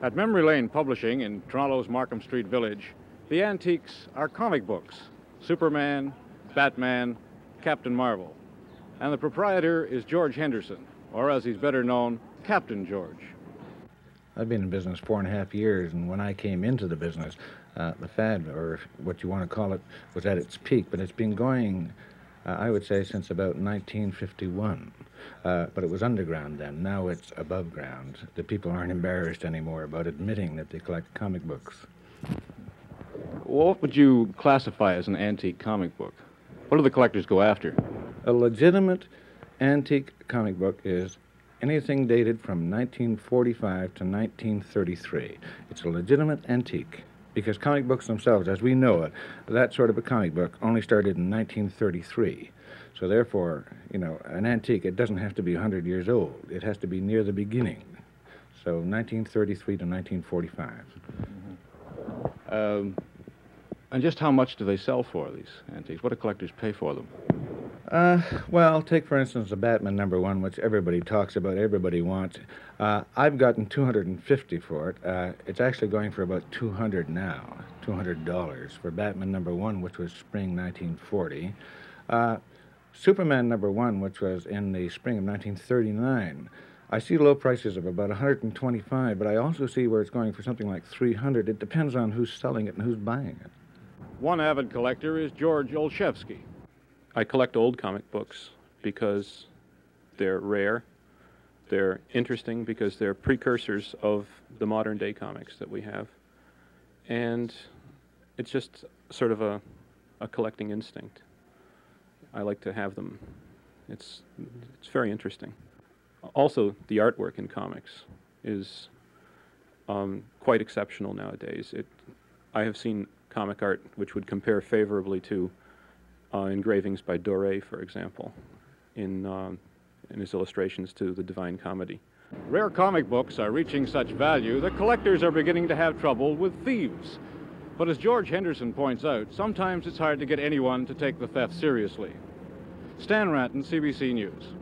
At Memory Lane Publishing in Toronto's Markham Street Village, the antiques are comic books: Superman, Batman, Captain Marvel. And the proprietor is George Henderson, or as he's better known, Captain George. I've been in business 4.5 years, and when I came into the business, the fad, or what you want to call it, was at its peak, but it's been going, I would say, since about 1951. But it was underground then. Now it's above ground. The people aren't embarrassed anymore about admitting that they collect comic books. What would you classify as an antique comic book? What do the collectors go after? A legitimate antique comic book is anything dated from 1945 to 1933. It's a legitimate antique, because comic books themselves, as we know it, that sort of a comic book only started in 1933. So therefore, you know, an antique, it doesn't have to be 100 years old. It has to be near the beginning. So 1933 to 1945. And just how much do they sell for, these antiques? What do collectors pay for them? Well, take, for instance, the Batman #1, which everybody talks about, everybody wants. I've gotten $250 for it. It's actually going for about $200 now, $200 for Batman #1, which was spring 1940. Superman #1, which was in the spring of 1939. I see low prices of about $125, but I also see where it's going for something like $300. It depends on who's selling it and who's buying it. One avid collector is George Olszewski. I collect old comic books because they're rare, they're interesting because they're precursors of the modern day comics that we have, and it's just sort of a collecting instinct. I like to have them. It's very interesting. Also, the artwork in comics is quite exceptional nowadays. I have seen comic art which would compare favorably to engravings by Doré, for example, in his illustrations to the Divine Comedy. Rare comic books are reaching such value that collectors are beginning to have trouble with thieves. But as George Henderson points out, sometimes it's hard to get anyone to take the theft seriously. Stan Ranton, CBC News.